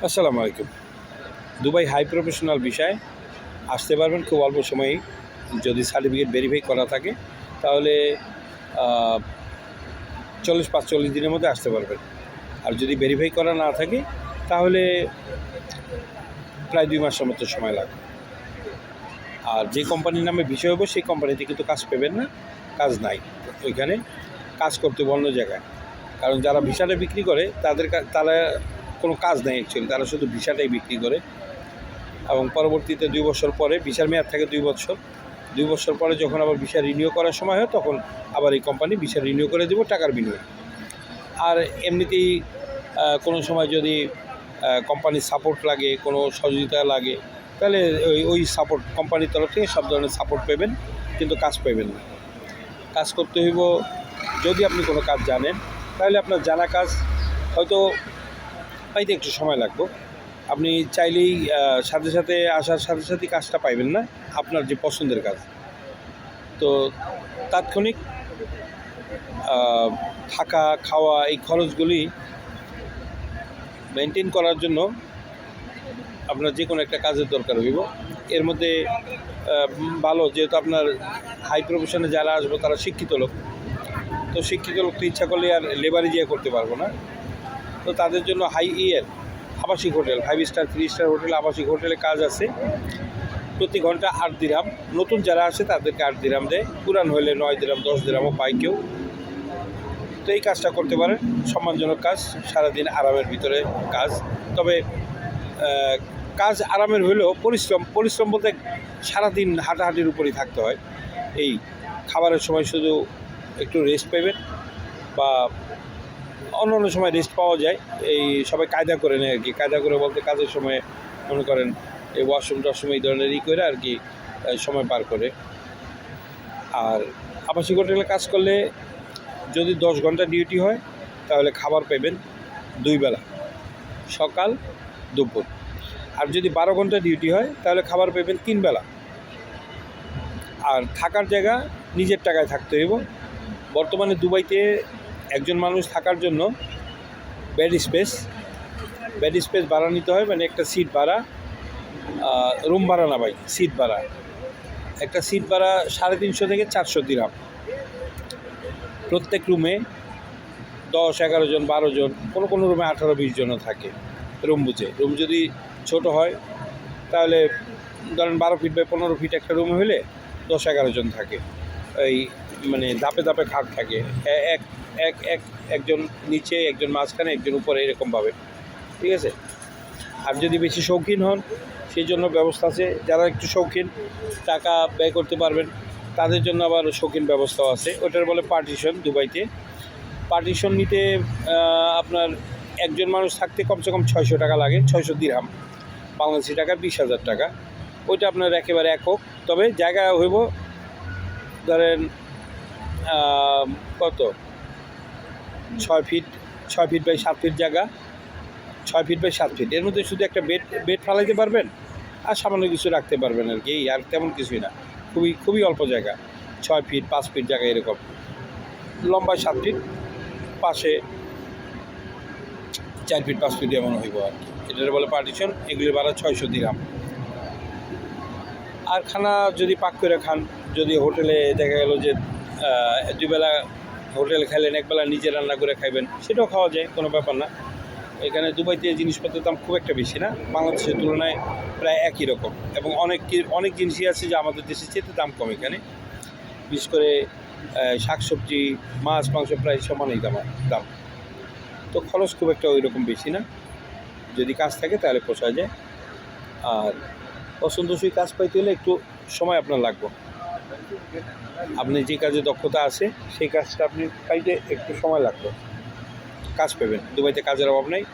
আসসালামু আলাইকুম। Dubai high professional ভিসায় আসতে পারবেন খুব অল্প সময়েই। যদি সার্টিফিকেট ভেরিফাই করা থাকে তাহলে 40-45 দিনের মধ্যে আসতে পারবেন। আর যদি ভেরিফাই করা না থাকে তাহলে প্রায় 2 মাসের মতো সময় লাগবে। আর যে কোম্পানির নামে ভিসা হবে সেই কোম্পানিতে কিন্তু কাজ পাবেন না, কাজ নাই ওইখানে, কাজ করতে হবে অন্য জায়গায়। কারণ যারা ভিসাটা বিক্রি করে তারা কোনো কাজ নেই অ্যাকচুয়ালি, তারা শুধু ভিসাটাই বিক্রি করে। এবং পরবর্তীতে 2 বছর পরে ভিসার মেয়াদ থাকে 2 বছর। 2 বছর পরে যখন আবার ভিসা রিনিউ করার সময় হয় তখন আবার এই কোম্পানি ভিসা রিনিউ করে দেবো টাকার বিনিময়ে। আর এমনিতেই কোনো সময় যদি কোম্পানির সাপোর্ট লাগে, কোনো সহযোগিতা লাগে, তাহলে ওই সাপোর্ট কোম্পানির তরফ থেকে সব ধরনের সাপোর্ট পাবেন, কিন্তু কাজ পাবেন না। কাজ করতে হইব, যদি আপনি কোনো কাজ জানেন তাহলে আপনার জানা কাজ হয়তো পাইতে একটু সময় লাগবে। আপনি চাইলেই সাথে সাথে আসার সাথে সাথেই কাজটা পাইবেন না, আপনার যে পছন্দের কাজ। তো তাৎক্ষণিক থাকা খাওয়া এই খরচগুলি মেনটেন করার জন্য আপনার যে কোনো একটা কাজের দরকার হইব। এর মধ্যে ভালো, যেহেতু আপনার হাই প্রফেশনে যারা আসবো তারা শিক্ষিত লোক, তো শিক্ষিত লোক তো ইচ্ছা করলে আর লেবারি দিয়ে করতে পারবো না। তো তাদের জন্য আবাসিক হোটেল, 5 স্টার 3 স্টার হোটেল, আবাসিক হোটেলে কাজ আছে। প্রতি ঘন্টা 8 দিরহাম। নতুন যারা আসে তাদেরকে 8 দিরহাম দেয়, পুরান হলে 9 দিরহাম 10 দিরহামও পায় কেউ। তো এই কাজটা করতে পারেন, সম্মানজনক কাজ, সারাদিন আরামের ভিতরে কাজ। তবে কাজ আরামের হলেও পরিশ্রম বলতে সারাদিন হাঁটাহাঁটির উপরেই থাকতে হয়। এই খাবারের সময় শুধু একটু রেস্ট পাবেন, বা অন্য সময় রেস্ট পাওয়া যায়। এই সবাই কায়দা করে নেয় আর কি। কায়দা করে বলতে কাজের সময় মনে করেন এই ওয়াশরুম এই ধরনের করে আর কি সময় পার করে। আর আবাসিক হোটেলে কাজ করলে যদি 10 ঘন্টা ডিউটি হয় তাহলে খাবার পাবেন 2 বেলা, সকাল দুপুর। আর যদি 12 ঘন্টা ডিউটি হয় তাহলে খাবার পাবেন 3 বেলা। আর থাকার জায়গা নিজের টাকায় থাকতে হইব। বর্তমানে দুবাইতে একজন মানুষ থাকার জন্য বেড স্পেস ভাড়া নিতে হয়, মানে একটা সিট ভাড়া, রুম ভাড়া না ভাই, সিট ভাড়া। একটা সিট ভাড়া 350 থেকে 400 দিরহাম। প্রত্যেক রুমে 10-11 জন 12 জন, কোনো রুমে 18-20 জনও থাকে রুম বুঝে। রুম যদি ছোট হয় তাহলে ধরেন 12 ফিট বাই 15 ফিট একটা রুমে হলে 10-11 জন থাকে। এই মানে ধাপে ধাপে খাট থাকে, একজন নিচে, একজন মাঝখানে, একজন উপরে, এরকমভাবে, ঠিক আছে। আর যদি বেশি শৌখিন হন সেই জন্য ব্যবস্থা আছে। যারা একটু শৌখিন, টাকা ব্যয় করতে পারবেন, তাদের জন্য আবার শৌখিন ব্যবস্থাও আছে। ওটার বলে পার্টিশন। দুবাইতে পার্টিশন নিতে আপনার একজন মানুষ থাকতে কমসে কম 600 টাকা লাগে, 600 দিরহাম, বাংলাদেশি টাকা 20,000 টাকা। ওইটা আপনার একেবারে একক। তবে জায়গা হইব ধরেন কত 6 ফিট বাই 7 ফিট জায়গা, 6 ফিট বাই 7 ফিট। এর মধ্যে শুধু একটা বেড ফালাইতে পারবেন আর সামান্য কিছু রাখতে পারবেন আর কি। আর তেমন কিছুই না, খুবই অল্প জায়গা। 6 ফিট 5 ফিট জায়গা এরকম, লম্বায় 7 ফিট, পাশে 4 ফিট 5 ফিট এমন হইব আর কি। এটার বলে পার্টিশন। এগুলির ভাড়া 600 দিরহাম। আর খানা যদি পাক করে খান, যদি হোটেলে দেখা গেল যে 2 বেলা হোটেলে খাইলেন, 1 বেলা নিজে রান্না করে খাইবেন, সেটাও খাওয়া যায়, কোনো ব্যাপার না। এখানে দুবাইতে জিনিসপত্রের দাম খুব একটা বেশি না, বাংলাদেশের তুলনায় প্রায় একই রকম। এবং অনেক জিনিসই আছে যে আমাদের দেশের চেয়ে দাম কম এখানে। বিশেষ করে শাকসবজি, মাছ মাংস প্রায় সমানই দাম। তো খরচ খুব একটা ওই রকম বেশি না, যদি কাজ থাকে তাহলে পোষা যায়। আর পছন্দসই কাজ পাইতে হলে একটু সময় আপনার লাগবে। আপনি যে কাজে দক্ষতা আছে সেই কাজটা আপনি পাইতে একটু সময় লাগবে, কাজ পাবেন। দুবাইতে কাজের অভাব নেই,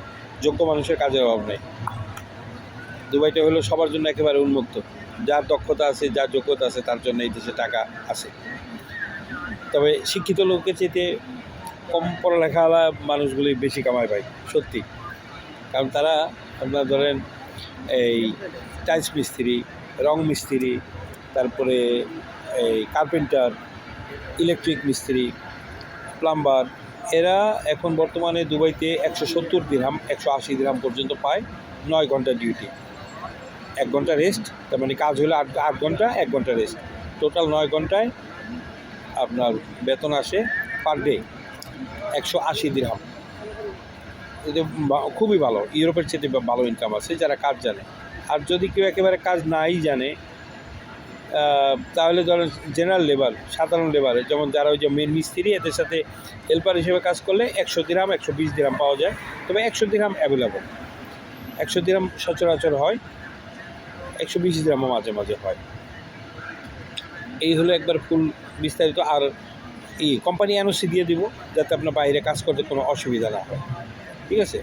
যোগ্য মানুষের কাজের অভাব নেই। দুবাইটা হলো সবার জন্য একেবারে উন্মুক্ত। যার দক্ষতা আছে, যার যোগ্যতা আছে, তার জন্য এই দেশে টাকা আছে। তবে শিক্ষিত লোকের চেয়ে কম পড়ালেখাওয়ালা মানুষগুলি বেশি কামায় ভাই, সত্যি। কারণ তারা আপনার ধরেন এই টাইলস মিস্ত্রি, রং মিস্ত্রি, তারপরে এই কার্পেন্টার, ইলেকট্রিক মিস্ত্রি, প্লাম্বার, এরা এখন বর্তমানে দুবাইতে 170 দিরহাম 180 দিরহাম পর্যন্ত পায় 9 ঘন্টা ডিউটি, 1 ঘন্টা রেস্ট, তার মানে কাজ হলো 8 ঘন্টা, 1 ঘন্টা রেস্ট, টোটাল 9 ঘন্টায় আপনার বেতন আসে পার ডে 180 দিরহাম। এটা খুবই ভালো, ইউরোপের চেয়ে ভালো ইনকাম আছে যারা কাজ জানে। আর যদি কেউ একেবারে কাজ নাই জানে, তাহলে ধরেন জেনারেল লেবার, সাধারণ লেবারে, যেমন যারা ওই যে মেন মিস্ত্রি, এদের সাথে হেল্পার হিসেবে কাজ করলে 100 দিরহাম, 120 দিরহাম পাওয়া যায়। তবে 100 দিরহাম অ্যাভেলেবল, 100 দিরহাম সচরাচর হয়, 120 দিরহামও মাঝে মাঝে হয়। এই হলো একবার ফুল বিস্তারিত। আর এই কোম্পানি এনওসি দিয়ে দিব যাতে আপনার বাইরে কাজ করতে কোনো অসুবিধা না হয়, ঠিক আছে।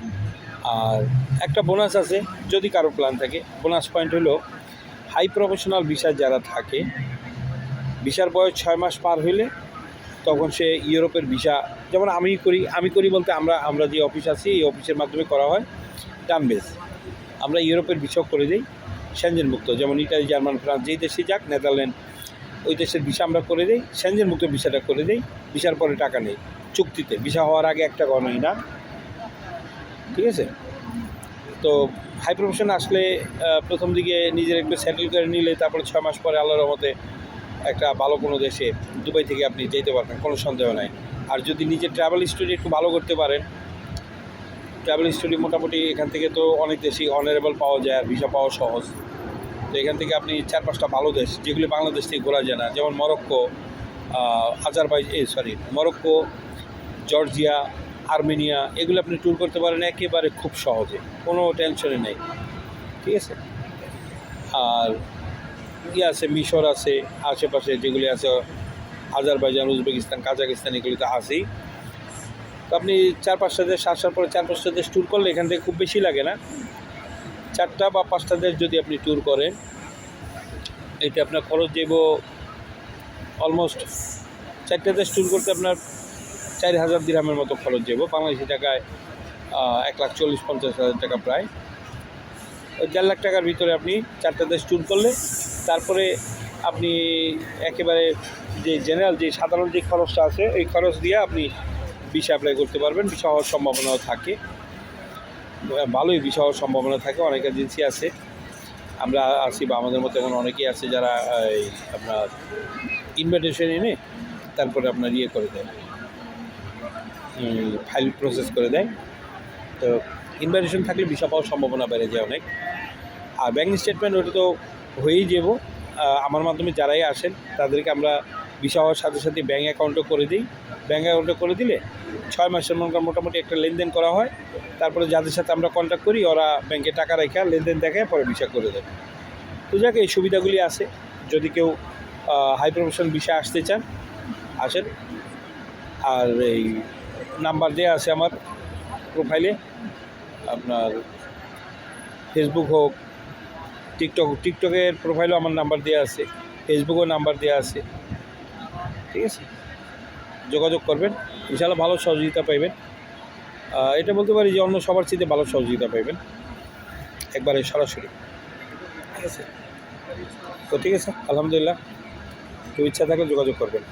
আর একটা বোনাস আছে যদি কারো প্ল্যান থাকে। বোনাস পয়েন্ট হলো হাই প্রফেশনাল ভিসা যারা থাকে, ভিসার বয়স 6 মাস পার হইলে তখন সে ইউরোপের ভিসা, যেমন আমি করি বলতে আমরা যে অফিস আছি এই অফিসের মাধ্যমে করা হয় টার্মবেস। আমরা ইউরোপের ভিসাও করে দিই সেনজেন মুক্ত, যেমন ইটালি, জার্মান, ফ্রান্স, যেই দেশে যাক, নেদারল্যান্ড, ওই দেশের ভিসা আমরা করে দিই, সেনজেন মুক্ত ভিসাটা করে দিই। ভিসার পরে টাকা নেই, চুক্তিতে, ভিসা হওয়ার আগে 1 টাকাও নেই না, ঠিক আছে। তো হাই প্রফেশন আসলে প্রথম দিকে নিজের একটু সেটেল করে নিলে তারপরে 6 মাস পরে আল্লাহর রহমতে একটা ভালো কোনো দেশে, দুবাই থেকে আপনি যেতে পারবেন, কোনো সন্দেহ নাই। আর যদি নিজের ট্রাভেল হিস্টোরি একটু ভালো করতে পারেন, ট্রাভেল হিস্টোরি মোটামুটি এখান থেকে তো অনেক দেশই অনারেবল পাওয়া যায় আর ভিসা পাওয়া সহজ। তো এখান থেকে আপনি 4-5টা ভালো দেশ যেগুলি বাংলাদেশ থেকে ঘোরা যায় না, যেমন মরক্কো, মরক্কো, জর্জিয়া, আর্মেনিয়া, এগুলো আপনি ট্যুর করতে পারেন একেবারে খুব সহজে, কোনো টেনশনে নেই, ঠিক আছে। আর আছে মিশর আছে আশেপাশে, যেগুলি আছে আজারবাইজান, উজবেকিস্তান, কাজাকিস্তান, এগুলি তো আছেই। তো আপনি 4-5টা দেশ আসার পরে 4-5টা দেশ ট্যুর করলে এখান থেকে খুব বেশি লাগে না। 4টা বা 5টা দেশ যদি আপনি ট্যুর করেন, এতে আপনার খরচ যাব অলমোস্ট, 4টা দেশ ট্যুর করতে আপনার 4,000 দিরহামের মতো খরচ যাব, বাংলাদেশি টাকায় 1,40,000-50,000 টাকা প্রায়। 1.5 লাখ টাকার ভিতরে আপনি 4টা দেশ ট্যুর করলে তারপরে আপনি একেবারে যে জেনারেল, যে সাধারণ যে খরচটা আছে, এই খরচ দিয়ে আপনি ভিসা অ্যাপ্লাই করতে পারবেন। ভিসা হওয়ার সম্ভাবনাও থাকে, ভালোই ভিসা হওয়ার সম্ভাবনা থাকে। অনেক এজেন্সি আছে, আমরা আছি বা আমাদের মতো এমন অনেকেই আছে যারা আপনার ইনভিটেশন এনে তারপরে আপনার করে দেয়, ফাইল প্রসেস করে দেয়। তো ইনভিটেশন থাকলে ভিসা পাওয়ার সম্ভাবনা বেড়ে যায় অনেক। আর ব্যাঙ্ক স্টেটমেন্ট ওটা তো হয়েই যাব। আমার মাধ্যমে যারাই আসেন তাদেরকে আমরা ভিসা হওয়ার সাথে সাথে ব্যাঙ্ক অ্যাকাউন্টও করে দিই। ব্যাঙ্ক অ্যাকাউন্টে করে দিলে 6 মাসের মোটামুটি একটা লেনদেন করা হয়। তারপরে যাদের সাথে আমরা কন্ট্যাক্ট করি ওরা ব্যাংকে টাকা রেখে লেনদেন দেখে পরে ভিসা করে দেয়। তো যাক, এই সুবিধাগুলি আছে। যদি কেউ হাই প্রফেশন ভিসা আসতে চান আসেন। আর এই নাম্বার দেওয়া আছে আমার প্রোফাইলে, আপনার ফেসবুক হোক, টিকটকের প্রোফাইলেও আমার নাম্বার দেওয়া আছে, ফেসবুকেও নাম্বার দেওয়া আছে, ঠিক আছে। যোগাযোগ করবেন, ইনশাআল্লাহ ভালো সহযোগিতা পাইবেন। এটা বলতে পারি যে অন্য সবার চেয়ে ভালো সহযোগিতা পাইবেন একবারে সরাসরি, ঠিক আছে। তো ঠিক আছে, আলহামদুলিল্লাহ, কেউ ইচ্ছা থাকলে যোগাযোগ করবেন।